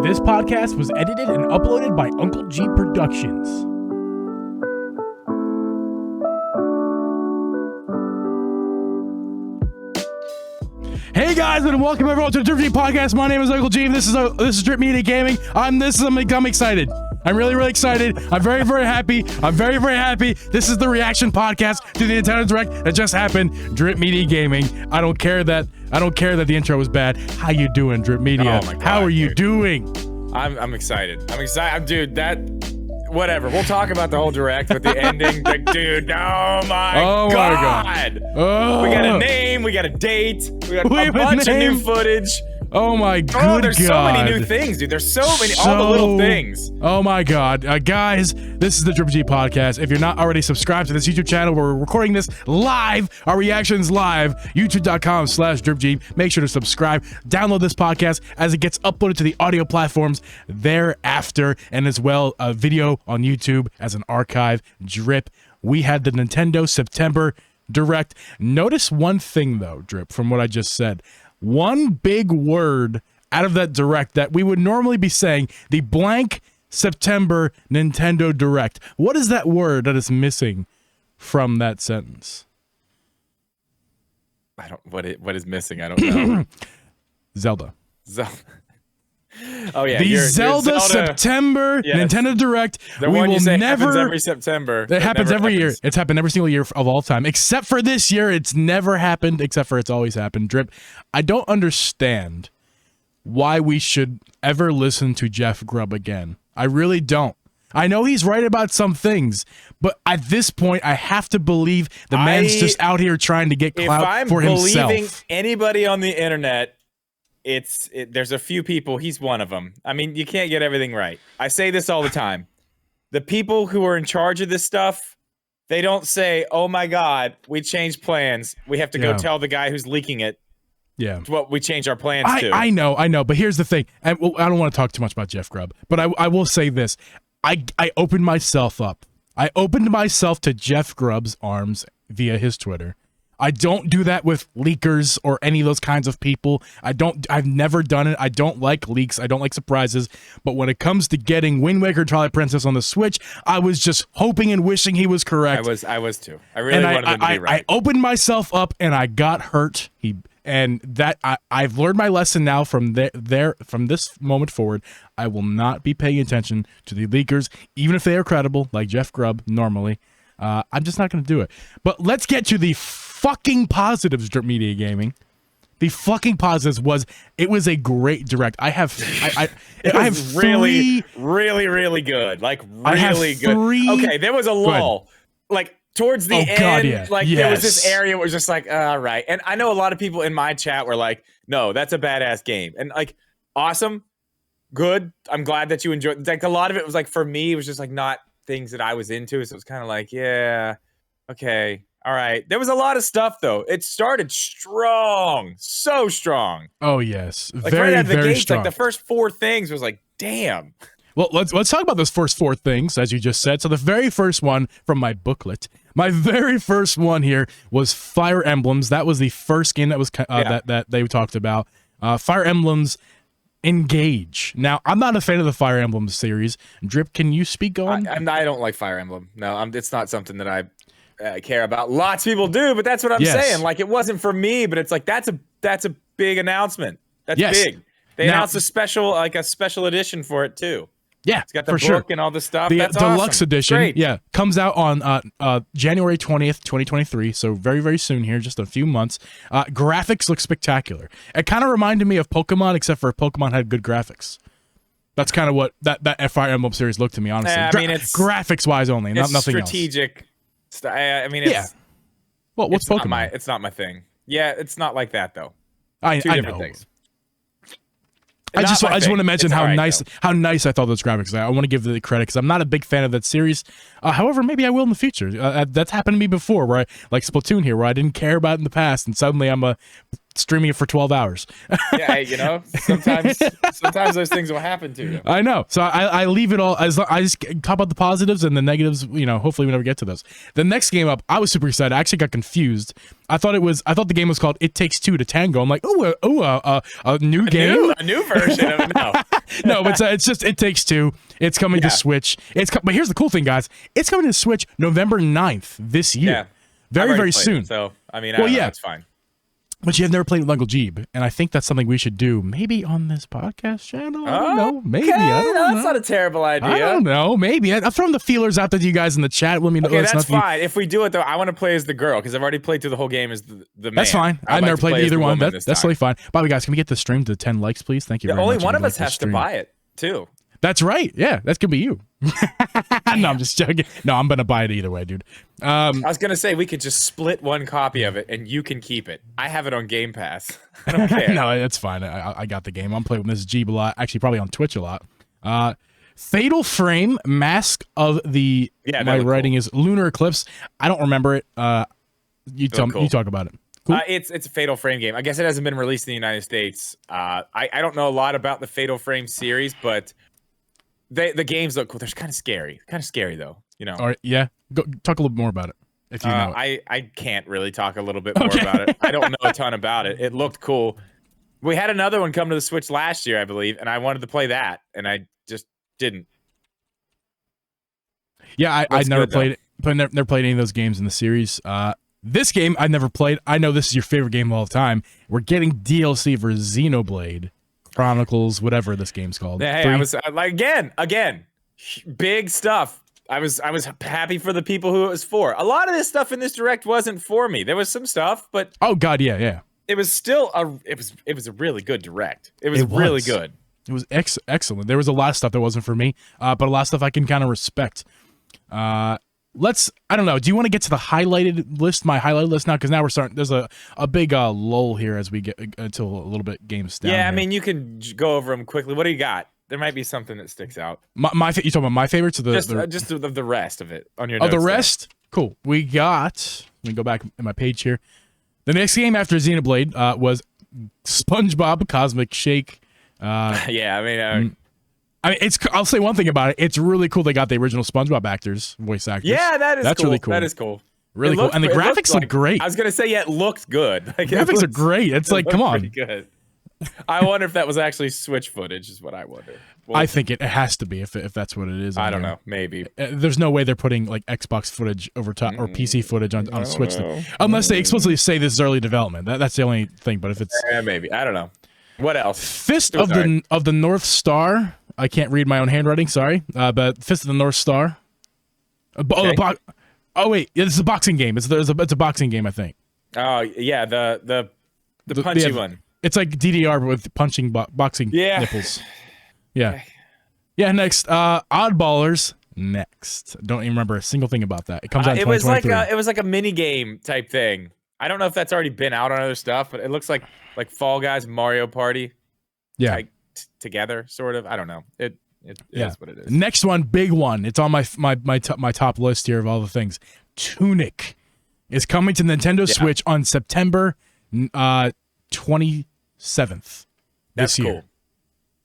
This podcast was edited and uploaded by Uncle Geeb Productions. Hey guys, and welcome everyone to the Drip Geeb Podcast. My name is Uncle Geeb. This is Drip Media Gaming. I'm excited. I'm really excited. I'm very happy. I'm very happy. This is the reaction podcast to the Nintendo Direct that just happened. Drip Media Gaming. I don't care that the intro was bad. How you doing, Drip Media? Oh my God, how are you doing? I'm excited. Dude, whatever. We'll talk about the whole Direct, but the ending, dude, oh my God. Oh. We got a name, we got a date, we got a bunch of new footage. Oh my God. Oh, there's so many new things, dude. There's so many, all the little things. Oh my God. Guys, this is the Drip Geeb Podcast. If you're not already subscribed to this YouTube channel, we're recording this live, our reactions live, youtube.com/DripGeeb. Make sure to subscribe, download this podcast as it gets uploaded to the audio platforms thereafter, and as well a video on YouTube as an archive. Drip. We had the Nintendo September Direct. Notice one thing though, Drip, from what I just said. One big word out of that Direct that we would normally be saying, the blank September Nintendo Direct. What is that word that is missing from that sentence? What is missing? I don't know. Zelda. Oh yeah, the Zelda September Nintendo Direct. The one you say happens every September. It happens every year. It's happened every single year of all time, except for this year. It's never happened, except for it's always happened. Drip. I don't understand why we should ever listen to Jeff Grubb again. I really don't. I know he's right about some things, but at this point, I have to believe the man's just out here trying to get clout for himself. If I'm believing anybody on the internet, there's a few people, he's one of them. I mean, you can't get everything right. I say this all the time. The people who are in charge of this stuff, they don't say, oh my God, we changed plans. We have to go tell the guy who's leaking it. Yeah. What we changed our plans to. I know, but here's the thing. And I don't want to talk too much about Jeff Grubb, but I will say this. I opened myself up. I opened myself to Jeff Grubb's arms via his Twitter. I don't do that with leakers or any of those kinds of people. I've never done it. I don't like leaks. I don't like surprises. But when it comes to getting Wind Waker Twilight Princess on the Switch, I was just hoping and wishing he was correct. I was too. I really wanted him to be right. I opened myself up and I got hurt. I've learned my lesson now from this moment forward. I will not be paying attention to the leakers, even if they are credible, like Jeff Grubb normally. I'm just not going to do it. But let's get to the fucking positives, Drip Media Gaming. The fucking positives it was a great Direct. I have really good. Like really good. Okay, there was a lull. Like towards the end, God, yeah. There was this area where it was just like, all right. And I know a lot of people in my chat were like, no, that's a badass game. And like, awesome, good. I'm glad that you enjoyed. Like a lot of it was like, for me, it was just like not things that I was into. So it was kind of like, yeah, okay. All right. There was a lot of stuff though. It started strong, so strong. Oh yes, like very, right out of the very gates, strong. like the first 4 things was like, damn. Well, let's talk about those first 4 things, as you just said. So the very first one from my booklet, my very first one here was Fire Emblems. That was the first game that was that they talked about. Fire Emblems Engage. Now, I'm not a fan of the Fire Emblem series. Drip, can you speak on? I don't like Fire Emblem. No, it's not something that I care about. Lots of people do, but that's what I'm saying. Like, it wasn't for me, but it's like that's a big announcement. That's big. They announced a special edition for it too. Yeah, it's got the book and all the stuff. The That's deluxe awesome. edition, Great. comes out on January 20th, 2023. So very soon here, just a few months. Graphics look spectacular. It kind of reminded me of Pokemon, except for Pokemon had good graphics. That's kind of what that Fire Emblem series looked to me, honestly. I mean, it's graphics wise only, nothing strategic else. I mean, it's Well, what's Pokemon? It's not my thing. Yeah, it's not like that though. I different things. I just want to mention how nice I thought those graphics. I want to give the credit because I'm not a big fan of that series. However, maybe I will in the future. That's happened to me before, where like Splatoon here, where I didn't care about it in the past, and suddenly I'm streaming it for 12 hours. Yeah, you know, sometimes those things will happen to you. I know. So I leave it all. I just talk about the positives and the negatives. You know, hopefully we never get to those. The next game up, I was super excited. I actually got confused. I thought the game was called It Takes Two to Tango. I'm like, a new game, a new version of it. No, No, but it's just It Takes Two. It's coming to Switch. But here's the cool thing, guys. It's coming to Switch November 9th this year. Yeah. Very, very soon. So, I mean, I don't know, it's fine. But you have never played with Uncle Geeb, and I think that's something we should do maybe on this podcast channel. I don't know. Maybe. I don't know. That's not a terrible idea. I don't know. Maybe. I'm throwing the feelers out to you guys in the chat. Let me know. Okay, that's fine. If we do it, though, I want to play as the girl because I've already played through the whole game as the man. That's fine. I've never played either one. That's totally fine. By the way, guys, can we get the stream to 10 likes, please? Thank you very much. Only one of us has to buy it, too. That's right. Yeah, that's going to be you. No, I'm just joking. No, I'm going to buy it either way, dude. I was going to say we could just split one copy of it and you can keep it. I have it on Game Pass. I don't care. No, that's fine. I got the game. I'm playing with Mrs. Jeeb a lot. Actually, probably on Twitch a lot. Fatal Frame, Mask of the... Yeah, my writing is Lunar Eclipse. I don't remember it. You talk about it. Cool. It's a Fatal Frame game. I guess it hasn't been released in the United States. I don't know a lot about the Fatal Frame series, but... The games look cool. They're kind of scary. Kind of scary, though. You know. All right. Yeah. Go talk a little more about it. If you know it. I can't really talk a little bit more about it. I don't know a ton about it. It looked cool. We had another one come to the Switch last year, I believe, and I wanted to play that, and I just didn't. Yeah, I never played it. But never played any of those games in the series. This game I never played. I know this is your favorite game of all time. We're getting DLC for Xenoblade Chronicles, whatever this game's called. Hey, I was like again, big stuff. I was happy for the people who it was for. A lot of this stuff in this direct wasn't for me. There was some stuff, but oh god, yeah. It was still it was a really good direct. It was really good. It was excellent. There was a lot of stuff that wasn't for me, but a lot of stuff I can kind of respect. I don't know. Do you want to get to the highlighted list, my highlighted list now? Because now we're starting. There's a big lull here as we get until a little bit games down. Yeah, here. I mean, you can go over them quickly. What do you got? There might be something that sticks out. You talking about my favorites or just the rest of it on your. Oh, the rest. There. Cool. We got. Let me go back in my page here. The next game after Xenoblade was SpongeBob Cosmic Shake. Yeah, I mean, I'll say one thing about it. It's really cool they got the original SpongeBob voice actors. Yeah, that's cool. Really cool. That is cool. Really cool. And the graphics look great. I was going to say, yeah, it looked good. Like, graphics are great. It's like, come on. Pretty good. I wonder if that was actually Switch footage is what I wonder. Well, I think it has to be if that's what it is. I don't know. Maybe. There's no way they're putting like Xbox footage over top or PC footage on Switch. Unless they explicitly say this is early development. That's the only thing. But if it's... maybe. I don't know. What else? Fist of the North Star. I can't read my own handwriting, sorry. But Fist of the North Star. Okay. Oh wait, it's a boxing game. It's a boxing game, I think. Oh yeah, the punchy one. It's like DDR with punching boxing nipples. Yeah. Yeah. Next, Oddballers. Next, don't even remember a single thing about that. It comes out in 2023. It was like a mini game type thing. I don't know if that's already been out on other stuff, but it looks like Fall Guys, Mario Party. Yeah. Together, sort of. I don't know. It is what it is. Next one, big one. It's on my top list here of all the things. Tunic is coming to Nintendo Switch on September 27th this year. Cool.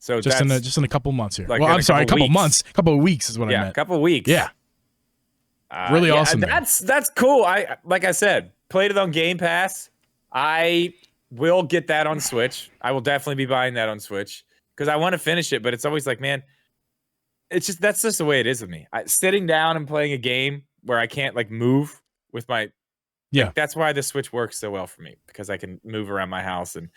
So just in a couple months here. Like well, I'm sorry, a couple months, a couple of weeks is what I meant. Yeah, a couple of weeks. Yeah. Really awesome. That's cool. Like I said, played it on Game Pass. I will get that on Switch. I will definitely be buying that on Switch because I want to finish it. But it's always like, man, that's just the way it is with me. Sitting down and playing a game where I can't like move with my that's why the Switch works so well for me because I can move around my house and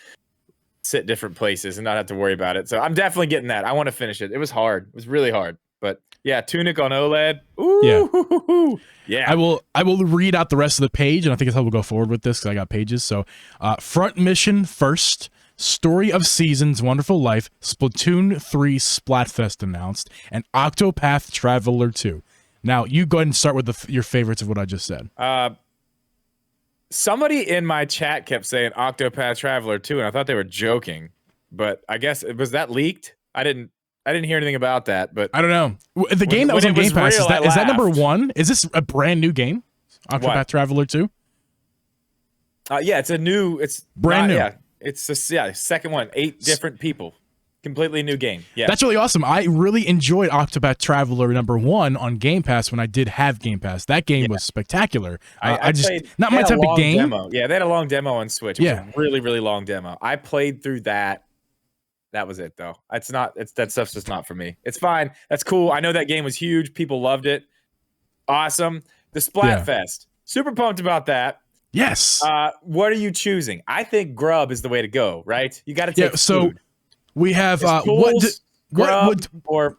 sit different places and not have to worry about it. So I'm definitely getting that. I want to finish it. It was hard. It was really hard. But yeah, Tunic on OLED. Ooh. Yeah. I will read out the rest of the page, and I think that's how we'll go forward with this because I got pages. So front mission first. Story of Seasons, Wonderful Life, Splatoon 3 Splatfest announced, and Octopath Traveler 2. Now, you go ahead and start with your favorites of what I just said. Somebody in my chat kept saying Octopath Traveler 2, and I thought they were joking. But I guess, was that leaked? I didn't hear anything about that, but... I don't know. The game that was on Game Pass, is that number one? Is this a brand new game? Octopath Traveler 2? Yeah, it's a new... It's brand new. Yeah, it's a second one. 8 different people. Completely new game. Yeah, that's really awesome. I really enjoyed Octopath Traveler number 1 on Game Pass when I did have Game Pass. That game was spectacular. I just played, not my type of game. Demo. Yeah, they had a long demo on Switch. It was a really, really long demo. I played through that That was it though. That stuff's just not for me. It's fine. That's cool. I know that game was huge. People loved it. Awesome. The Splatfest. Super pumped about that. Yes. What are you choosing? I think grub is the way to go, right? You got to take so food. We have tools, or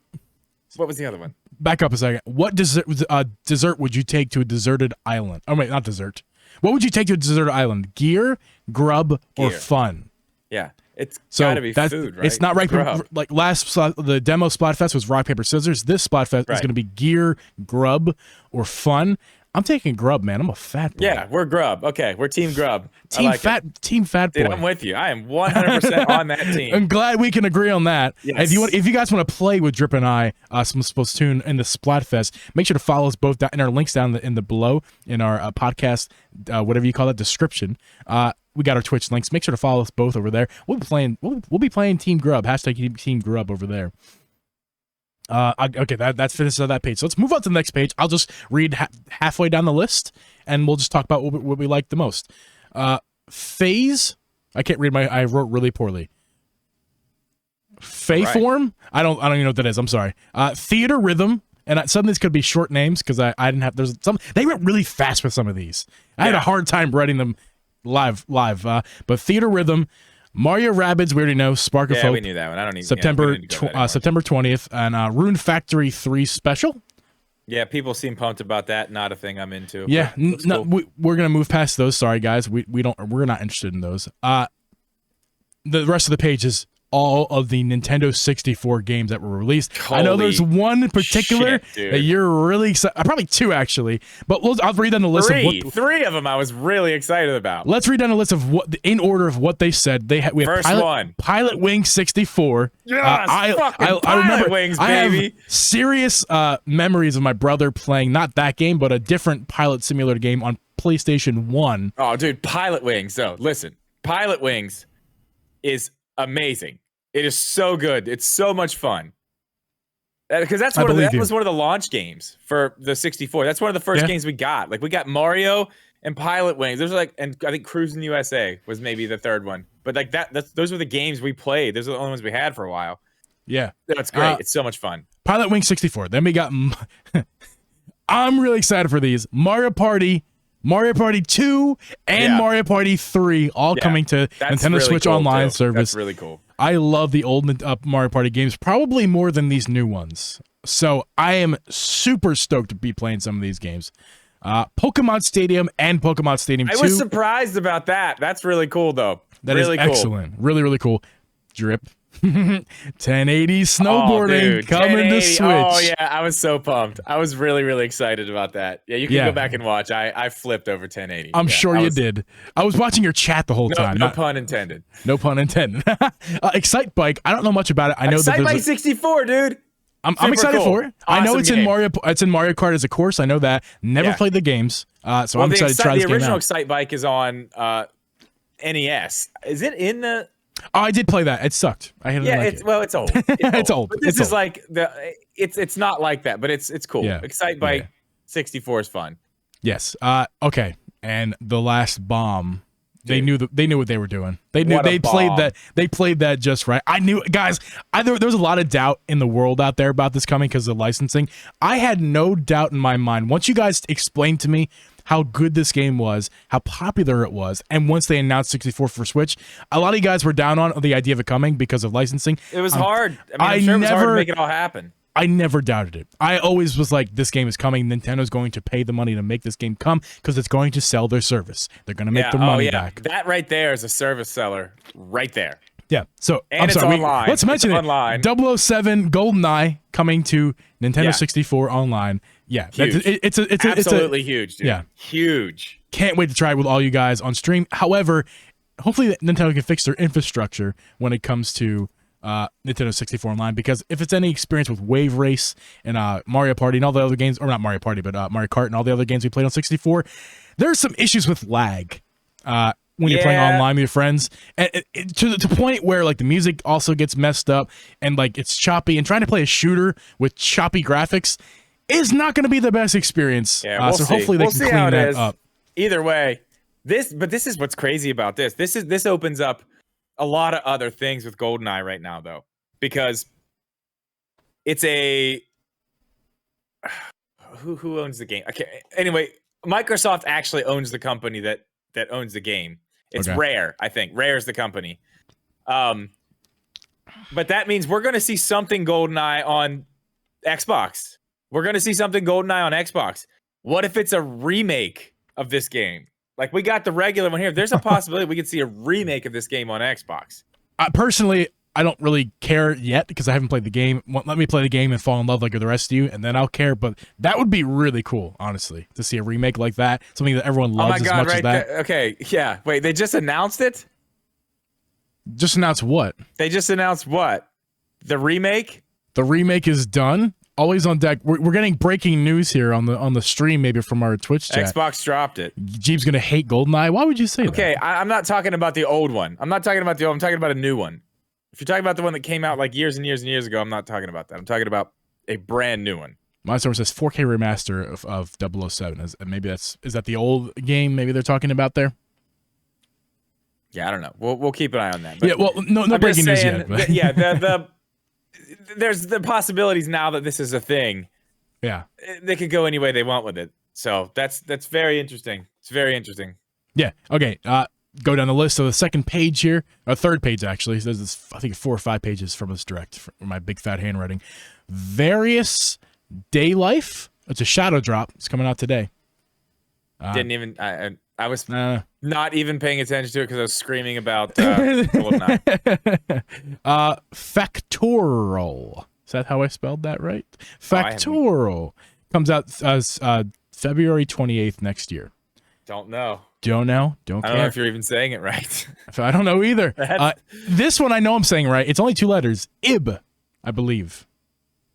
what was the other one? Back up a second. What dessert would you take to a deserted island? Oh wait, not dessert. What would you take to a deserted island? Gear, grub, or fun? Yeah, it's got to be food, right? It's not right. Like the demo Splatfest was rock paper scissors. This Splatfest is going to be gear, grub, or fun. I'm taking grub, man. I'm a fat boy. Yeah, we're grub. Okay, we're team grub. Team fat boy. Dude, I'm with you. I am 100% on that team. I'm glad we can agree on that. Yes. If you guys want to play with Drip and I, some Splatoon in the Splatfest, make sure to follow us both in our links down in the below in our podcast, whatever you call it, description. We got our Twitch links. Make sure to follow us both over there. We'll be playing Team Grub. Hashtag Team Grub over there. Okay, that's finished on that page. So let's move on to the next page. I'll just read halfway down the list, and we'll just talk about what we like the most. Phase. I can't read I wrote really poorly. Phaeform. Right. I don't even know what that is. I'm sorry. Theater rhythm. And some of these could be short names because I didn't have. There's some. They went really fast with some of these. I had a hard time writing them live. But theater rhythm. Mario Rabbids, we already know. Spark of Hope. Yeah, we knew that one. I don't need September 20th, and Rune Factory 3 Special. Yeah, people seem pumped about that. Not a thing I'm into. Yeah, no, cool. We're gonna move past those. Sorry, guys, we're not interested in those. The rest of the page is all of the Nintendo 64 games that were released. I know there's one in particular that you're really excited. Probably two actually, but I'll read down the list. Three of them I was really excited about. Let's read down the list of in order of what they said. We have Pilot Wing 64. Yes, I remember Wings, baby. I have serious memories of my brother playing not that game, but a different pilot simulator game on PlayStation 1. Oh, dude, Pilot Wings. So listen, Pilot Wings is amazing. It is so good. It's so much fun. Because that was one of the launch games for the 64. That's one of the first games we got. Like we got Mario and Pilot Wings. There's and I think Cruis'n USA was maybe the third one. But like those were the games we played. Those are the only ones we had for a while. Yeah. That's great. It's so much fun. Pilot Wing 64. Then we got I'm really excited for these. Mario Party 2 and Mario Party 3 all coming to Nintendo Switch Online service. That's really cool. I love the old Mario Party games probably more than these new ones. So I am super stoked to be playing some of these games. Pokemon Stadium and Pokemon Stadium 2. I was surprised about that. That's really cool, though. That is excellent. Really, really cool. Drip. 1080 snowboarding coming to Switch. Oh yeah, I was so pumped. I was really, really excited about that. Yeah, you can go back and watch. I flipped over 1080. I'm sure you did. I was watching your chat the whole time. No pun intended. No pun intended. Excite Bike. I don't know much about it. I know Excite Bike 64, dude. I'm excited for it. Awesome. I know it's in Mario. It's in Mario Kart as a course. I know that. Never played the games, so I'm excited to try this game out. The original Excite Bike is on NES. Is it in the? Oh, I did play that. It sucked. I hated it. It's old. It's old. But this is like it's not like that, but it's cool. Yeah. Excite Bike 64 is fun. Yes. Okay. And the last bomb. They knew what they were doing. They played that just right. I knew, guys. There was a lot of doubt in the world out there about this coming because of licensing. I had no doubt in my mind. Once you guys explained to me how good this game was, how popular it was, and once they announced 64 for Switch, a lot of you guys were down on the idea of it coming because of licensing. It was hard. I'm sure it was hard to make it all happen. I never doubted it. I always was like, this game is coming. Nintendo's going to pay the money to make this game come because it's going to sell their service. They're going to make their money back. That right there is a service seller right there. Yeah. So I'm sorry. Let's mention it. Online. 007 GoldenEye coming to Nintendo 64 online. Yeah. Huge. It's absolutely huge, dude. Yeah. Huge. Can't wait to try it with all you guys on stream. However, hopefully Nintendo can fix their infrastructure when it comes to Nintendo 64 Online, because if it's any experience with Wave Race and Mario Party and all the other games, or not Mario Party, but Mario Kart and all the other games we played on 64, there's some issues with lag when you're playing online with your friends, and to the point where like the music also gets messed up and like it's choppy, and trying to play a shooter with choppy graphics is not going to be the best experience. Yeah, so hopefully they can clean that up. Either way, this is what's crazy about this. This opens up a lot of other things with GoldenEye right now, though, because it's a who owns the game? Okay. Anyway, Microsoft actually owns the company that owns the game. It's Rare, I think. Rare is the company. But that means we're going to see something GoldenEye on Xbox. We're going to see something GoldenEye on Xbox. What if it's a remake of this game? Like, we got the regular one here. There's a possibility we could see a remake of this game on Xbox. Personally, I don't really care yet because I haven't played the game. Let me play the game and fall in love like the rest of you, and then I'll care. But that would be really cool, honestly, to see a remake like that. Something that everyone loves as much as that. Okay, yeah. Wait, they just announced it? Just announced what? They just announced what? The remake? The remake is done. Always on deck. We're getting breaking news here on the stream, maybe from our Twitch chat. Xbox dropped it. Geeb's gonna hate GoldenEye. Why would you say that? Okay, I'm not talking about the old one. I'm not talking about the old. I'm talking about a new one. If you're talking about the one that came out like years and years and years ago, I'm not talking about that. I'm talking about a brand new one. My source says 4K remaster of 007. Maybe is that the old game? Maybe they're talking about there. Yeah, I don't know. We'll keep an eye on that. But yeah, well, no breaking news yet. But. There's the possibilities now that this is a thing. Yeah, they could go any way they want with it. So that's very interesting. It's very interesting. Yeah. Okay. Go down the list. So the second page here, or third page actually, says this, I think 4 or 5 pages from this direct, from my big fat handwriting. Various Day Life. It's a shadow drop. It's coming out today. Didn't even. I was not even paying attention to it because I was screaming about GoldenEye. Factoral. Is that how I spelled that right? Factoral comes out as February 28th next year. Don't know. Don't know. I don't know if you're even saying it right. I don't know either. This one I know I'm saying right. It's only 2 letters. IB, I believe.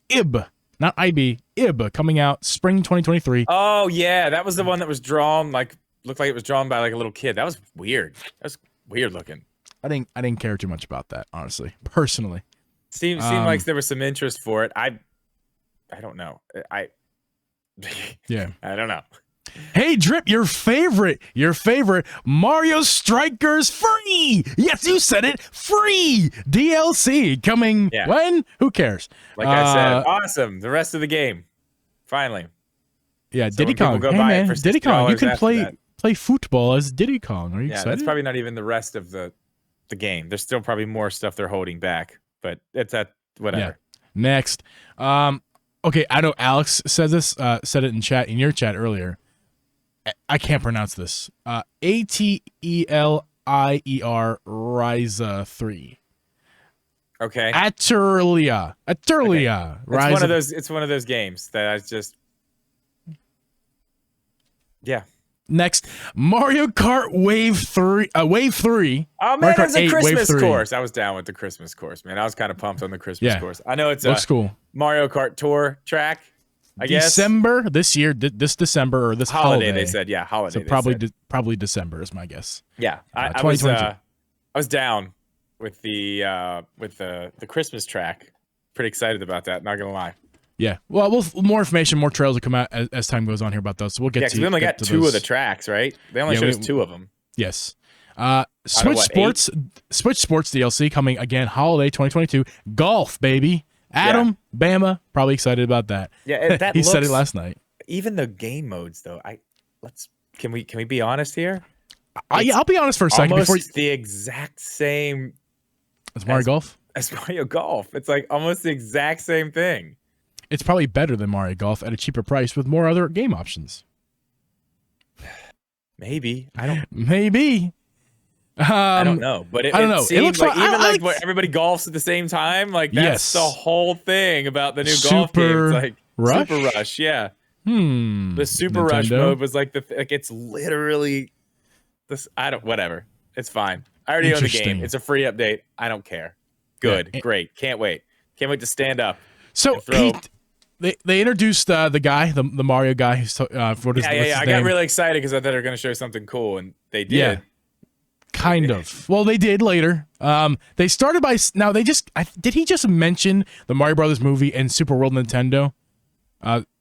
IB, not IB. IB, coming out spring 2023. Oh yeah, that was the one that was drawn looked like it was drawn by like a little kid. That was weird. That was weird looking. I didn't care too much about that, honestly, personally. Seemed like there was some interest for it. I don't know. Yeah. I don't know. Hey Drip, your favorite Mario Strikers free. Yes, you said it. Free DLC coming when? Who cares? Like I said, awesome. The rest of the game, finally. Yeah, Diddy Kong. Hey man, Diddy Kong. You can play football as Diddy Kong. Are you excited? That's probably not even the rest of the game. There's still probably more stuff they're holding back, but it's at whatever. Yeah. Next, okay, I know Alex said this. Said it in your chat earlier. I can't pronounce this. Aterier Ryza 3. Okay. Aterlia. Okay. It's one of those games that I just. Yeah. Next, Mario Kart Wave 3. Wave 3. Oh man, it's a Christmas course. I was down with the Christmas course, man. I was kind of pumped on the Christmas course. I know it's looks cool. Mario Kart Tour track. I guess December this year, this December or this holiday. They said, yeah, holiday. So probably December is my guess. Yeah, I was down with the Christmas track. Pretty excited about that. Not gonna lie. Yeah. Well, more information, more trails will come out as time goes on here about those. So we'll get to. Yeah, we only got 2 of the tracks, right? They only showed us 2 of them. Yes. Switch Sports DLC coming again, holiday 2022. Golf, baby. Adam, Bama, probably excited about that. Yeah, he said it last night. Even the game modes, though, can we be honest here? I'll be honest for a second. Almost the exact same as Mario Golf. As Mario Golf, it's like almost the exact same thing. It's probably better than Mario Golf at a cheaper price with more other game options. Maybe I don't. Maybe. I don't know, but I don't know. It looks like even where everybody golfs at the same time, like that's the whole thing about the new golf game. It's like Rush? Super Rush, yeah. The Super Nintendo? Rush mode was like it's literally this. Whatever. It's fine. I already own the game. It's a free update. I don't care. Good, great. Can't wait. Can't wait to stand up. So they introduced the guy, the Mario guy. I got really excited because I thought they were going to show something cool, and they did. Yeah. Kind of. Well, they did later. They started by did he just mention the Mario Brothers movie and Super World Nintendo?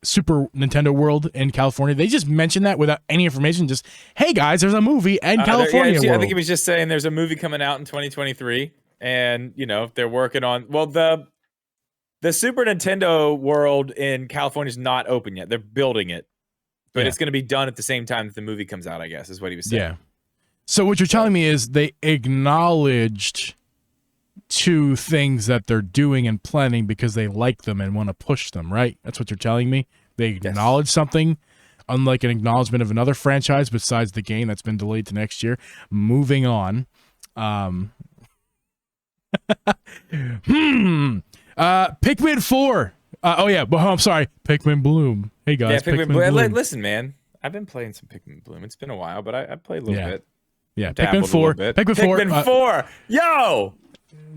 Super Nintendo World in California. They just mentioned that without any information. Just, hey guys, there's a movie in California World. I think he was just saying there's a movie coming out in 2023, and they're working on. Well, the Super Nintendo World in California is not open yet. They're building it, but it's going to be done at the same time that the movie comes out. I guess is what he was saying. Yeah. So what you're telling me is they acknowledged two things that they're doing and planning because they like them and want to push them, right? That's what you're telling me? They acknowledge something, unlike an acknowledgement of another franchise besides the game that's been delayed to next year. Moving on. Pikmin 4. I'm sorry. Pikmin Bloom. Hey, guys. Yeah, Pikmin Bloom. Listen, man. I've been playing some Pikmin Bloom. It's been a while, but I played a little bit. Yeah, Pikmin 4. Pikmin 4. Yo!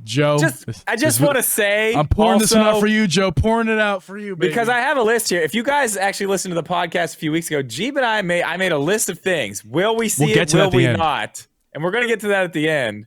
Joe, I just want to say, I'm pouring this one out for you, Joe. Pouring it out for you, baby. Because I have a list here. If you guys actually listened to the podcast a few weeks ago, Geeb and I made a list of things. Will we see it? Will we not? And we're gonna get to that at the end.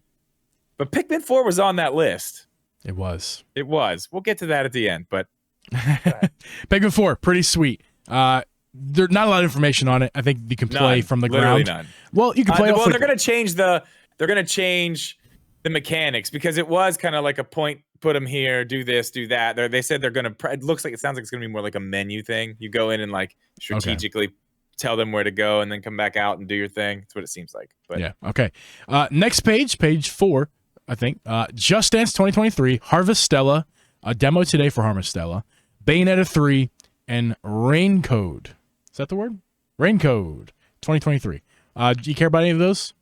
But Pikmin 4 was on that list. It was. We'll get to that at the end. But Pikmin 4, pretty sweet. There's not a lot of information on it. I think you can play from the ground. None. Well, you can play. They're gonna change the mechanics because it was kind of like a point, put them here, do this, do that. They said they're going to, it sounds like it's going to be more like a menu thing. You go in and like strategically tell them where to go and then come back out and do your thing. That's what it seems like. But yeah. Okay. Next page 4, I think. Just Dance 2023, Harvestella, a demo today for Harvestella, Bayonetta 3, and Rain Code. Is that the word? Rain Code 2023. Do you care about any of those?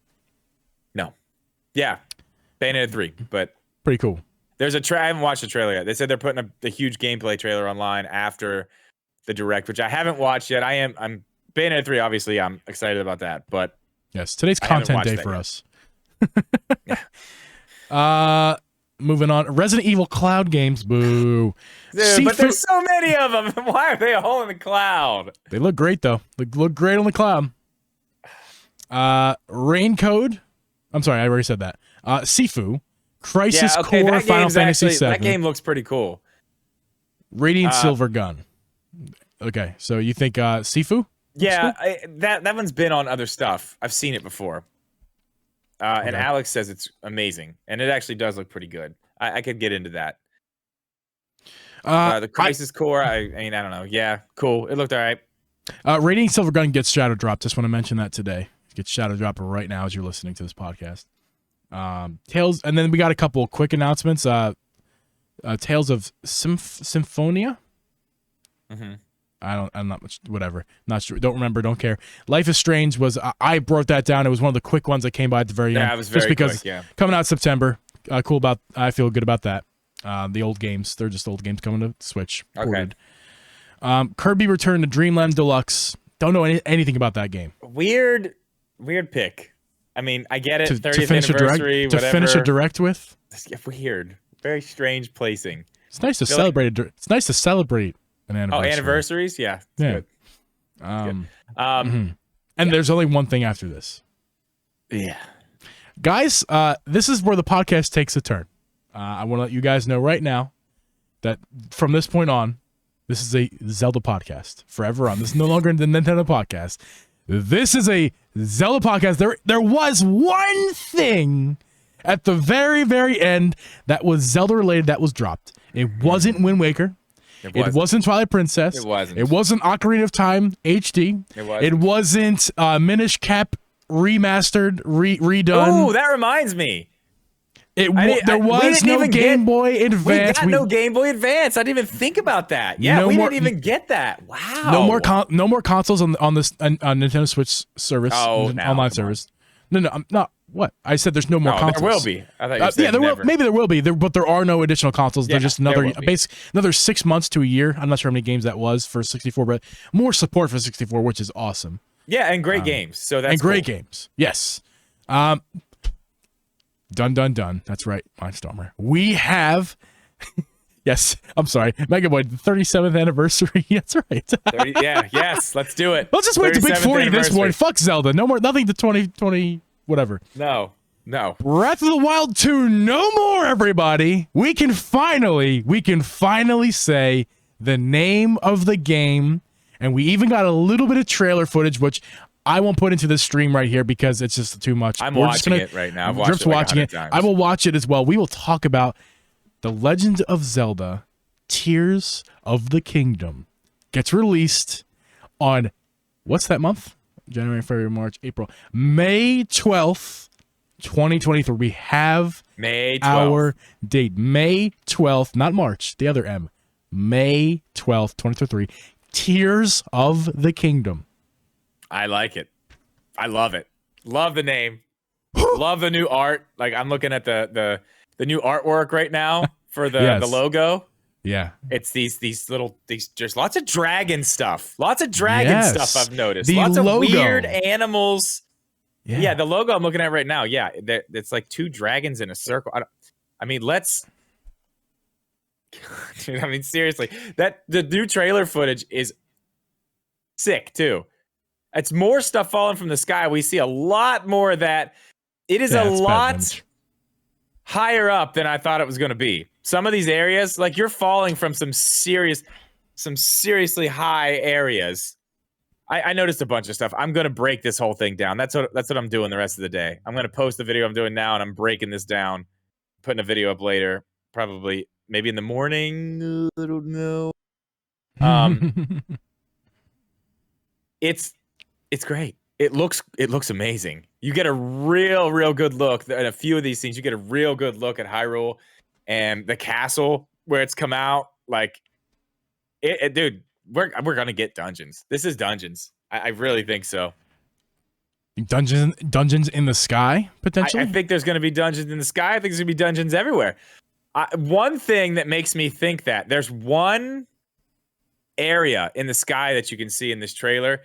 No. Yeah. Bayonetta 3, but pretty cool. There's I haven't watched the trailer yet. They said they're putting a huge gameplay trailer online after the direct, which I haven't watched yet. I'm Bayonetta 3, obviously. I'm excited about that, but yes, today's content day for us. Moving on, Resident Evil Cloud games. Boo. Dude, but there's so many of them. Why are they all in the cloud? They look great though. They look great on the cloud. Rain Code. I'm sorry, I already said that. Sifu, Crisis Core, Final Fantasy VII. That game looks pretty cool. Radiant Silver Gun. Okay, so you think Sifu? Yeah, that one's been on other stuff. I've seen it before. And Alex says it's amazing, and it actually does look pretty good. I could get into that. The Crisis Core, I mean, I don't know. Yeah, cool. It looked all right. Radiant Silver Gun gets shadow dropped. Just want to mention that today. It gets shadow dropped right now as you're listening to this podcast. Tales, and then we got a couple of quick announcements. Tales of Symphonia. Mm-hmm. I'm not much, whatever. Not sure. Don't remember. Don't care. Life is Strange was, I wrote that down. It was one of the quick ones that came by at the very end. Yeah, it was very quick, yeah. Coming out September. I feel good about that. The old games, they're just old games coming to Switch. Ported. Kirby Return to Dreamland Deluxe. Don't know anything about that game. Weird pick. I mean, I get it. 30th anniversary, whatever. To finish a direct with? Weird. Very strange placing. It's nice to celebrate. It's nice to celebrate an anniversary. Oh, anniversaries? Yeah. Yeah. Good. And there's only one thing after this. Yeah. Guys, this is where the podcast takes a turn. I want to let you guys know right now that from this point on, this is a Zelda podcast. Forever on. This is no longer the Nintendo podcast. This is a Zelda podcast. There was one thing at the very, very end that was Zelda related that was dropped. It wasn't Wind Waker. It wasn't Twilight Princess. It wasn't. It wasn't Ocarina of Time HD. It wasn't Minish Cap remastered, redone. Oh, that reminds me. There was no Game Boy Advance. We got no Game Boy Advance. I didn't even think about that. Yeah, we didn't even get that. Wow. No more consoles on this Nintendo Switch service. Online service. No, I'm not. What I said, there's no more consoles. There will be. I thought you said there will. Maybe there will be. But there are no additional consoles. They're just another 6 months to a year. I'm not sure how many games that was for 64, but more support for 64, which is awesome. Yeah, and great games. So that's great games. Yes. Dun. That's right, Mindstormer. We have. Yes, I'm sorry, Mega Boy, the 37th anniversary. That's right. 30, yes, let's do it. Let's just wait to big 40 this point. Fuck Zelda. No more. Nothing to 2020. Whatever. No. Breath of the Wild 2. No more, everybody. We can finally say the name of the game, and we even got a little bit of trailer footage, which I won't put into this stream right here because it's just too much. I'm watching it right now. I've watched Drip's it like watching 100 it. times. I will watch it as well. We will talk about The Legend of Zelda Tears of the Kingdom. Gets released on, what's that month? January, February, March, April. May 12th, 2023. We have May 12th. our date. May 12th, not March, the other M. May 12th, 2023. Tears of the Kingdom. I like it. I love it. Love the name. Love the new art. Like, I'm looking at the new artwork right now for the logo. Yeah. It's these there's lots of dragon stuff. Lots of dragon stuff I've noticed. Lots of weird animals. Yeah, the logo I'm looking at right now. Yeah, it's like two dragons in a circle. Dude, I mean, seriously, the new trailer footage is sick too. It's more stuff falling from the sky. We see a lot more of that. It is a lot higher up than I thought it was going to be. Some of these areas, like, you're falling from some seriously high areas. I noticed a bunch of stuff. I'm going to break this whole thing down. That's what I'm doing the rest of the day. I'm going to post the video I'm doing now, and I'm breaking this down, putting a video up later, probably maybe in the morning. I don't know. It's great. It looks amazing. You get a real good look at a few of these things. You get a real good look at Hyrule and the castle where it's come out. Like, dude, we're gonna get dungeons. This is dungeons. I really think so. Dungeons in the sky, potentially? I think there's gonna be dungeons in the sky. I think there's gonna be dungeons everywhere. One thing that makes me think that there's one area in the sky that you can see in this trailer.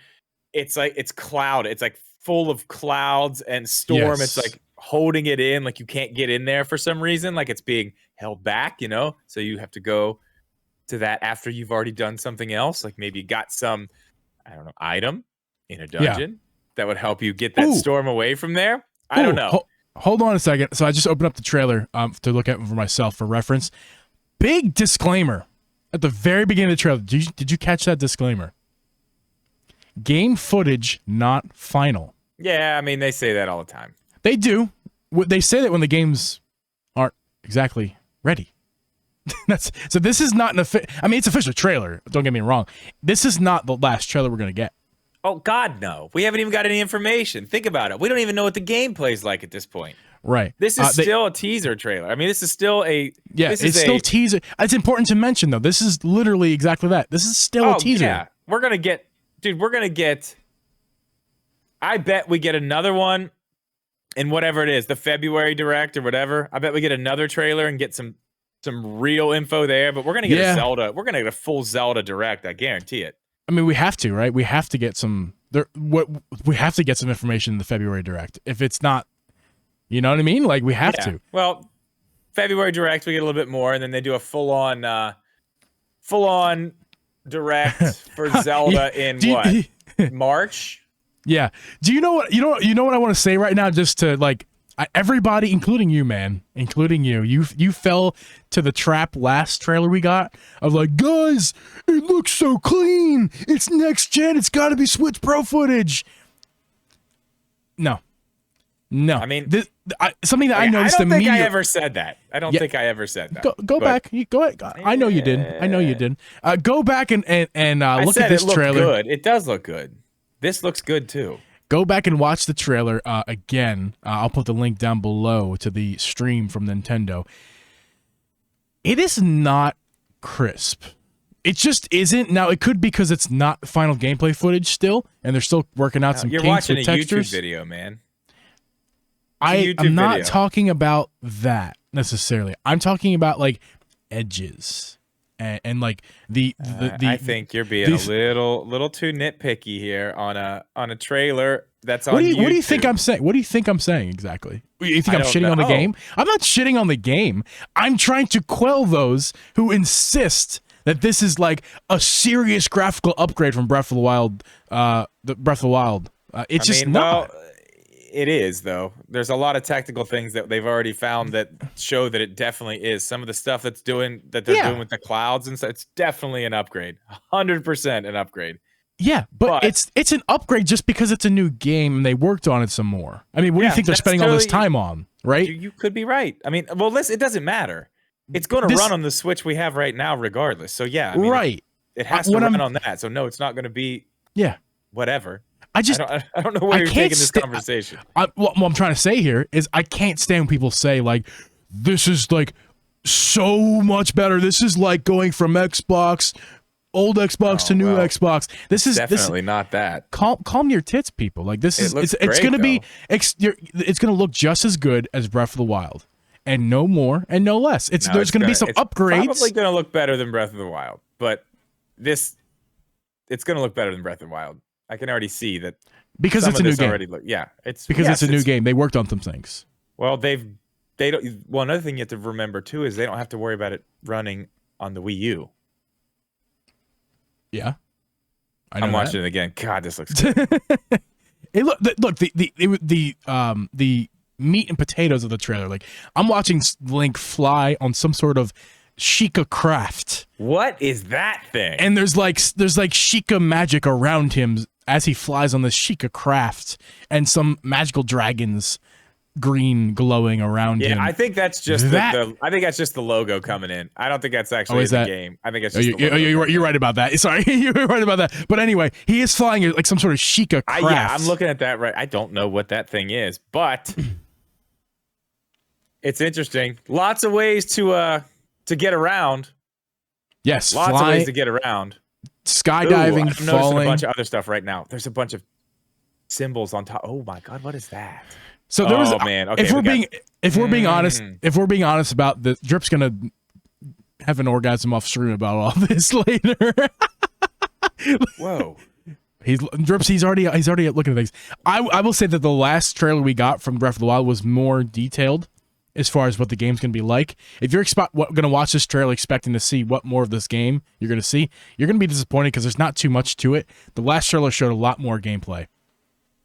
It's like it's cloud. It's like full of clouds and storm. Yes. It's like holding it in, like you can't get in there for some reason, like it's being held back, you know? So you have to go to that after you've already done something else. Like maybe you got some, I don't know, item in a dungeon that would help you get that storm away from there. I don't know. Hold on a second. So I just opened up the trailer to look at for myself for reference. Big disclaimer at the very beginning of the trailer. Did you catch that disclaimer? Game footage not final. Yeah, I mean, they say that all the time. They do. They say that when the games aren't exactly ready. So this is not it's official trailer. Don't get me wrong. This is not the last trailer we're going to get. Oh, God, no. We haven't even got any information. Think about it. We don't even know what the gameplay is like at this point. Right. This is still a teaser trailer. I mean, this is still a... Yeah, it's still teaser. It's important to mention, though. This is literally exactly that. This is still a teaser. Yeah. We're going to get... Dude, we're going to get... I bet we get another one in whatever it is, the February Direct or whatever. I bet we get another trailer and get some real info there, but we're going to get a Zelda. We're going to get a full Zelda Direct. I guarantee it. I mean, we have to, right? We have to get some... we have to get some information in the February Direct. If it's not... You know what I mean? Like, we have to. Well, February Direct, we get a little bit more, and then they do a full-on Direct for Zelda in March? Yeah. Do you know what I want to say right now? Just to like everybody, including you, man, including you fell to the trap last trailer we got of like, guys, it looks so clean. It's next gen. It's got to be Switch Pro footage. No. I mean, something that I noticed. I don't think I ever said that. I don't think I ever said that. Go back. Go ahead. I know you didn't. I know you didn't. Go back and look at this trailer. Good. It does look good. This looks good too. Go back and watch the trailer again. I'll put the link down below to the stream from Nintendo. It is not crisp. It just isn't. Now, it could be because it's not final gameplay footage still, and they're still working out some kinks with textures. You're watching a YouTube video, man. I'm not talking about that necessarily. I'm talking about like edges and like the I think you're being a little too nitpicky here on a trailer that's on YouTube. What do you think I'm saying? What do you think I'm saying exactly? You think I'm shitting on the game? I'm not shitting on the game. I'm trying to quell those who insist that this is like a serious graphical upgrade from Breath of the Wild. It's just not. It is, though. There's a lot of technical things that they've already found that show that it definitely is. Some of the stuff they're doing with the clouds and stuff, it's definitely an upgrade. 100% an upgrade. Yeah, but it's an upgrade just because it's a new game and they worked on it some more. I mean, what do you think they're spending all this time on, right? You could be right. I mean, well, listen, it doesn't matter. It's going to run on the Switch we have right now regardless. So, yeah. I mean, right. It has to run on that. So, no, it's not going to be whatever. I don't know where you're taking this conversation. What I'm trying to say here is I can't stand when people say, like, this is, like, so much better. This is like going from old Xbox to new Xbox. This is definitely not that. Calm your tits, people. Like this is it's going to be it's going to look just as good as Breath of the Wild, and no more and no less. There's going to be some upgrades. Probably going to look better than Breath of the Wild, but it's going to look better than Breath of the Wild. I can already see that because it's a new game. It's a new game. They worked on some things. Well, they don't. Well, another thing you have to remember too is they don't have to worry about it running on the Wii U. Yeah, I'm watching it again. God, this looks good. The meat and potatoes of the trailer. Like I'm watching Link fly on some sort of Sheikah craft. What is that thing? And there's like Sheikah magic around him as he flies on this Sheikah craft, and some magical dragons green glowing around him. Yeah, I think that's just I think that's just the logo coming in. I don't think that's actually the game. I think it's just you're right about that. Sorry, you're right about that. But anyway, he is flying like some sort of Sheikah craft. Yeah, I'm looking at that right. I don't know what that thing is, but it's interesting. Lots of ways to get around. Yes, lots of ways to get around. Skydiving, I'm noticing a bunch of other stuff right now. There's a bunch of symbols on top. Oh my god, what is that? So there was. Man. Okay, if we're being honest about this, Drip's gonna have an orgasm off stream about all this later. Whoa. He's already looking at things. I will say that the last trailer we got from Breath of the Wild was more detailed as far as what the game's gonna be like. If you're gonna watch this trailer expecting to see what more of this game you're gonna see, you're gonna be disappointed because there's not too much to it. The last trailer showed a lot more gameplay.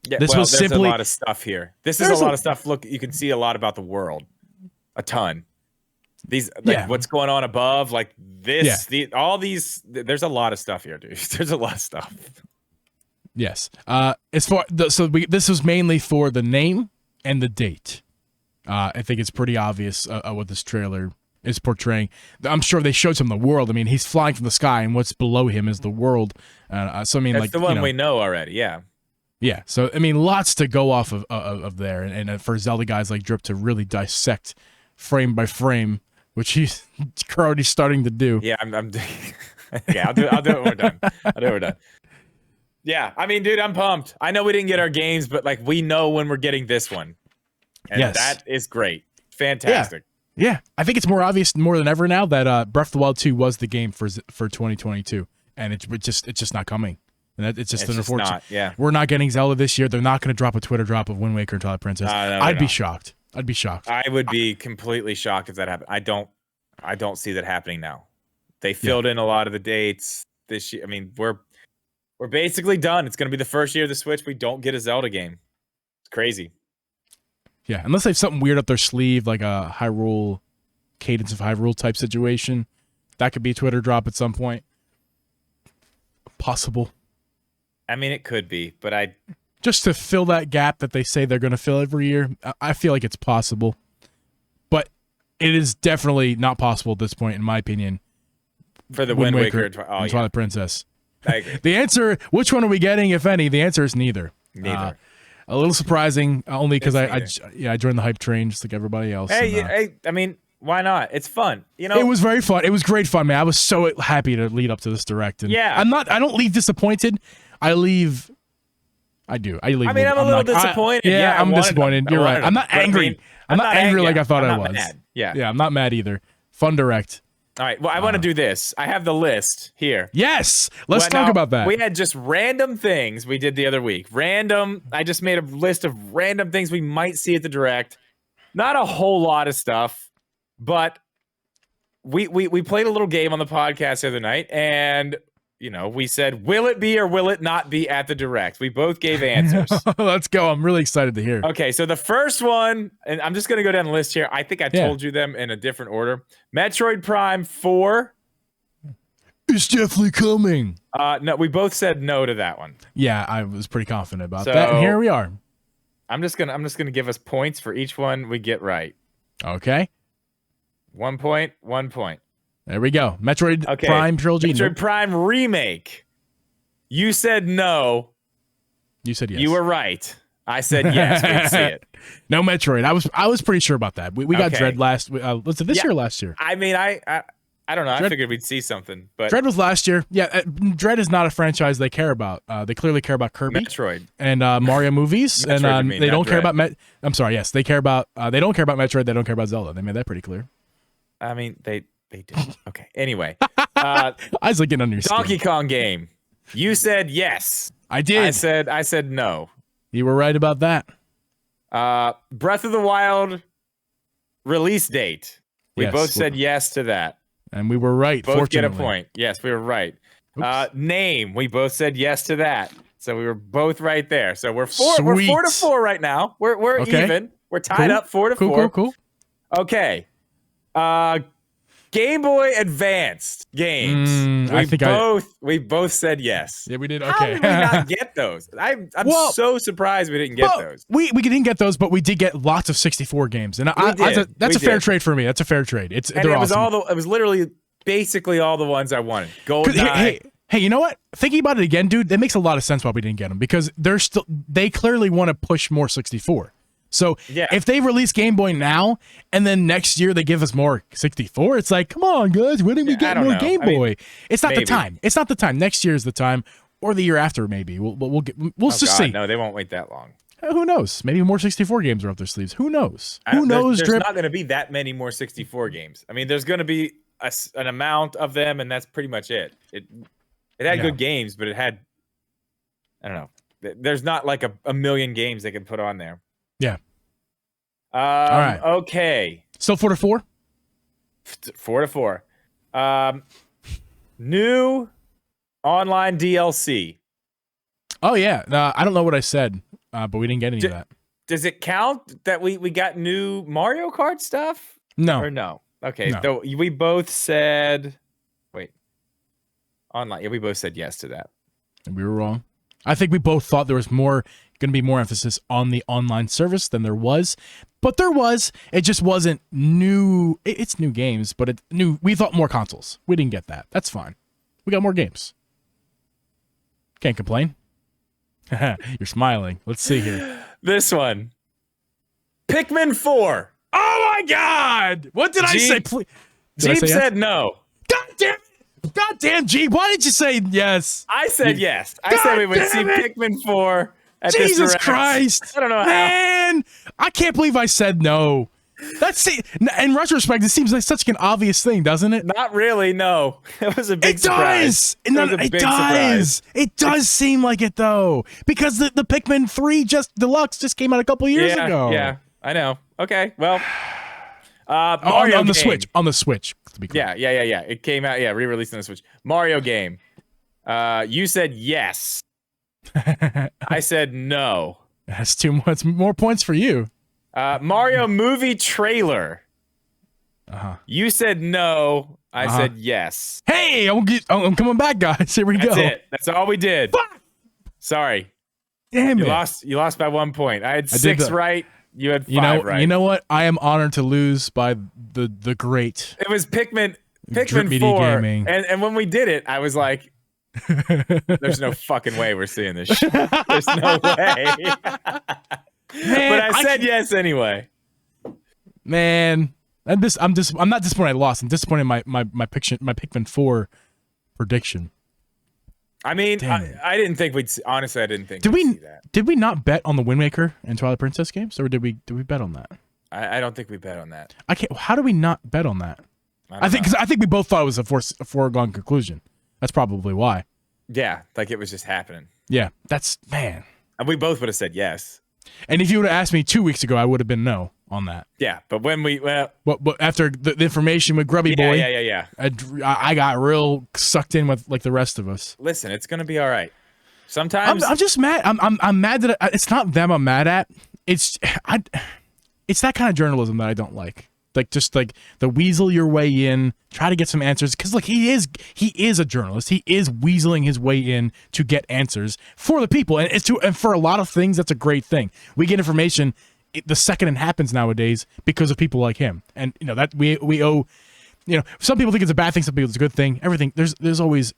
Yeah, there's a lot of stuff here. This is a lot of stuff. Look, you can see a lot about the world. A ton. What's going on above, like this, all these. There's a lot of stuff here, dude. There's a lot of stuff. Yes. This was mainly for the name and the date. I think it's pretty obvious what this trailer is portraying. I'm sure they showed some of the world. I mean, he's flying from the sky, and what's below him is the world. So I mean, that's the one we know already. Yeah. Yeah, so I mean, lots to go off of there, and for Zelda guys like Drip to really dissect frame by frame, which he's already starting to do. Yeah, yeah, I'll do it when we're done. Yeah, I mean, dude, I'm pumped. I know we didn't get our games, but like we know when we're getting this one, and that is great, fantastic. Yeah, I think it's more obvious more than ever now that Breath of the Wild 2 was the game for 2022, and it's just not coming. And it's just unfortunate. We're not getting Zelda this year. They're not going to drop a Twitter drop of Wind Waker and Twilight Princess. I'd be shocked. I would be completely shocked if that happened. I don't see that happening now. They filled in a lot of the dates this year. I mean, we're basically done. It's going to be the first year of the Switch we don't get a Zelda game. It's crazy. Yeah, unless they have something weird up their sleeve, like a Hyrule, Cadence of Hyrule type situation. That could be a Twitter drop at some point. Possible. I mean, it could be, but just to fill that gap that they say they're going to fill every year, I feel like it's possible. But it is definitely not possible at this point, in my opinion. For the Wind Waker and Twilight Princess. I agree. The answer, which one are we getting, if any? The answer is neither. Neither. A little surprising, only because I joined the hype train just like everybody else. Hey, I mean, why not? It's fun. It was very fun. It was great fun, man. I was so happy to lead up to this direct. And I don't leave disappointed. I leave. I do. I leave. I mean, I'm a little disappointed. I'm disappointed. You're right. I'm not angry. I'm not angry like I thought I was. Mad. Yeah, I'm not mad either. Fun direct. All right. Well, I want to do this. I have the list here. Yes. Let's talk about that. We had just random things we did the other week. I just made a list of random things we might see at the direct. Not a whole lot of stuff, but we played a little game on the podcast the other night, and we said, will it be or will it not be at the Direct? We both gave answers. Let's go. I'm really excited to hear. Okay, so the first one, and I'm just going to go down the list here. I think I told you them in a different order. Metroid Prime 4. It's definitely coming. No, we both said no to that one. Yeah, I was pretty confident about that. And here we are. I'm just gonna give us points for each one we get right. Okay. 1 point, 1 point. There we go. Metroid Prime trilogy. Metroid Prime remake. You said no. You said yes. You were right. I said yes. We'd see it. No Metroid. I was pretty sure about that. We got Dread last. Was it this year or last year? I mean, I don't know. I figured we'd see something, but Dread was last year. Yeah, Dread is not a franchise they care about. They clearly care about Kirby, Metroid, and Mario movies, and they don't care about. I'm sorry. Yes, they care about. They don't care about Metroid. They don't care about Zelda. They made that pretty clear. I mean, they did. Okay. Anyway, I was like getting under your skin. Donkey Kong game. You said yes. I did. I said no. You were right about that. Breath of the Wild release date. We Yes, both said yes to that. And we were right. Both get a fortunately. point. Yes, we were right. Name. We both said yes to that. So we were both right there. So we're four. Sweet. We're 4-4 right now. We're even. We're tied up 4-4. Cool. Okay. Game Boy Advanced games. We both said yes. Yeah, we did. Okay. How did we not get those? I'm so surprised we didn't get those. We didn't get those, but we did get lots of 64 games, and that's a fair trade for me. That's a fair trade. It was literally basically all the ones I wanted. GoldenEye. Hey, you know what? Thinking about it again, dude, that makes a lot of sense why we didn't get them, because they clearly want to push more 64. So if they release Game Boy now and then next year they give us more 64, it's like, come on, guys, when did we get more Game Boy? It's not the time. It's not the time. Next year is the time, or the year after maybe. We'll just see. No, they won't wait that long. Who knows? Maybe more 64 games are up their sleeves. Who knows? Who knows? There's not going to be that many more 64 games. I mean, there's going to be an amount of them, and that's pretty much it. It had good games, but it had, I don't know. There's not like a million games they can put on there. Yeah. All right. Okay. Still 4-4? 4-4. New online DLC. Oh, yeah. I don't know what I said, but we didn't get any of that. Does it count that we got new Mario Kart stuff? No. Or no? Okay. No. So we both said, wait. Online. Yeah, we both said yes to that. And we were wrong. I think we both thought there was going to be more emphasis on the online service than there was. But there was. It just wasn't new. It's new games, but it's new. We thought more consoles. We didn't get that. That's fine. We got more games. Can't complain. You're smiling. Let's see here. This one. Pikmin 4. Oh my God! What did I say? Jeep said no. God damn it! God damn, Jeep! Why did you say yes? I said yes. I said we would see Pikmin 4 at this Jesus Direct. Christ! I don't know Man, I can't believe I said no. In retrospect, it seems like such an obvious thing, doesn't it? Not really. No, it was a big surprise. It does. It does seem like it though, because the Pikmin 3 Deluxe just came out a couple years ago. Yeah, I know. Okay, well, Mario on the game. Switch. On the Switch. To be clear. Yeah. It came out. Yeah, re-released on the Switch. Mario game. You said yes. I said no. That's too much. More points for you. Mario movie trailer. You said no. I said yes. Hey, I'm coming back, guys. Here we go. That's it. That's all we did. Fuck! Sorry. Damn it. You lost by 1 point. I had 6 right. You had 5 right. You know what? I am honored to lose by the great. It was Pikmin 4. Gaming. And when we did it, I was like, there's no fucking way we're seeing this shit. There's no way. Man, but I said yes anyway. Man, I'm not disappointed I lost. I'm disappointed in my Pikmin 4 prediction. I mean, I didn't think we'd see, honestly, I didn't think we'd see that. Did we not bet on the Wind Waker and Twilight Princess games, or did we bet on that? I don't think we bet on that. How do we not bet on that? I think we both thought it was a foregone conclusion. That's probably why. Yeah, like it was just happening. Yeah, that's man. And we both would have said yes. And if you would have asked me 2 weeks ago, I would have been no. on that. Yeah, but when But after the information with Grubby Boy, yeah. I got real sucked in with like the rest of us. Listen, it's gonna be all right. Sometimes I'm just mad. I'm mad that it's not them I'm mad at. It's that kind of journalism that I don't like. Like just like the weasel your way in, try to get some answers, because like he is a journalist. He is weaseling his way in to get answers for the people, and for a lot of things that's a great thing. We get information the second it happens nowadays because of people like him, and that we owe. Some people think it's a bad thing, some people it's a good thing. Everything there's always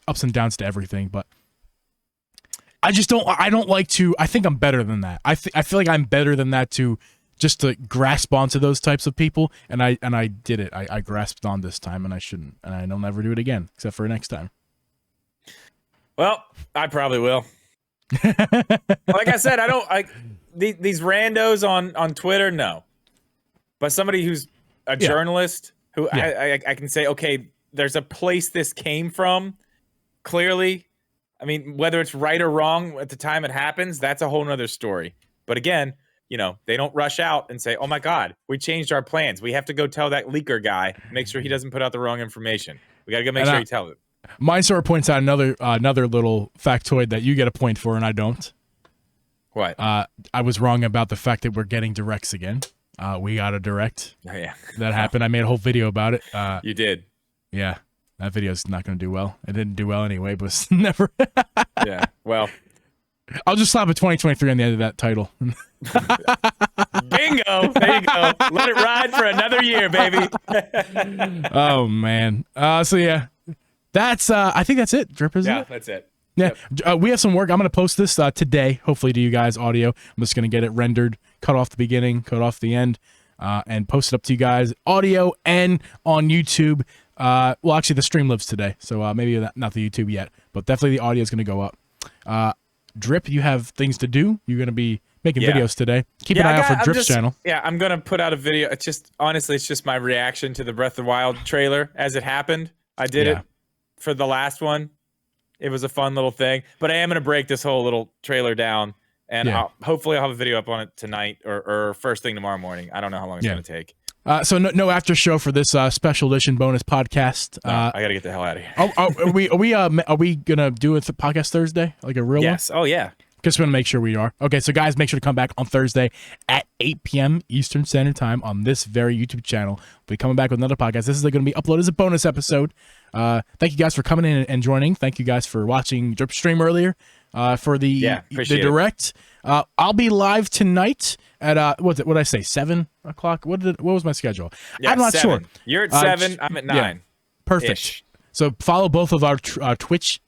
ups and downs to everything, but I don't like to. I think I'm better than that. I feel like I'm better than that just to grasp onto those types of people, and I did it. I grasped on this time, and I shouldn't, and I'll never do it again, except for next time. Well, I probably will. Like I said, I don't like these randos on Twitter. No, but somebody who's a journalist who I can say, okay, there's a place this came from. Clearly, I mean, whether it's right or wrong at the time it happens, that's a whole nother story. But again, they don't rush out and say, oh my God, we changed our plans. We have to go tell that leaker guy, make sure he doesn't put out the wrong information. We got to go make sure he tells it. Mindsorter points out another little factoid that you get a point for and I don't. What? I was wrong about the fact that we're getting directs again. We got a direct. Oh, yeah. That happened. I made a whole video about it. You did. Yeah. That video's not going to do well. It didn't do well anyway, but it's never. Yeah. Well. I'll just slap a 2023 on the end of that title. Bingo! There you go. Let it ride for another year, baby. Oh man. So yeah, that's. I think that's it. Drip, isn't it? Yeah, that's it. Yeah. Yep. We have some work. I'm gonna post this today, hopefully to you guys audio. I'm just gonna get it rendered, cut off the beginning, cut off the end, and post it up to you guys audio and on YouTube. Well, actually, the stream lives today, so maybe not the YouTube yet, but definitely the audio is gonna go up. Drip, you have things to do. You're gonna be making videos today. Keep an eye out for Drip's channel. Yeah, I'm gonna put out a video. It's just honestly, it's just my reaction to the Breath of the Wild trailer as it happened. I did it for the last one. It was a fun little thing, but I am gonna break this whole little trailer down, and hopefully I'll have a video up on it tonight or first thing tomorrow morning. I don't know how long it's gonna take. So no after show for this special edition bonus podcast. I gotta get the hell out of here. Are we gonna do a podcast Thursday, like a real one? Yes. Oh yeah. Just want to make sure we are. Okay, so guys, make sure to come back on Thursday at 8 p.m. Eastern Standard Time on this very YouTube channel. We'll be coming back with another podcast. This is going to be uploaded as a bonus episode. Thank you guys for coming in and joining. Thank you guys for watching Drip stream earlier for the direct. I'll be live tonight at what did I say, 7 o'clock? What was my schedule? Yeah, I'm not 7. sure. You're at 7. I'm at 9. Yeah, perfect. So follow both of our Twitches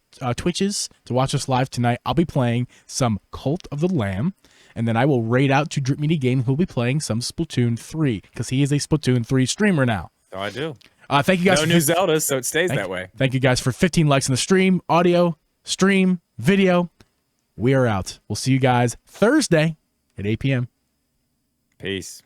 to watch us live tonight. I'll be playing some Cult of the Lamb, and then I will raid out to Drip Media Game, who'll be playing some Splatoon 3, because he is a Splatoon 3 streamer now. Oh, I do. Thank you guys. No new Zeldas, so it stays that way. Thank you guys for 15 likes in the stream, audio, stream, video. We are out. We'll see you guys Thursday at 8 p.m. Peace.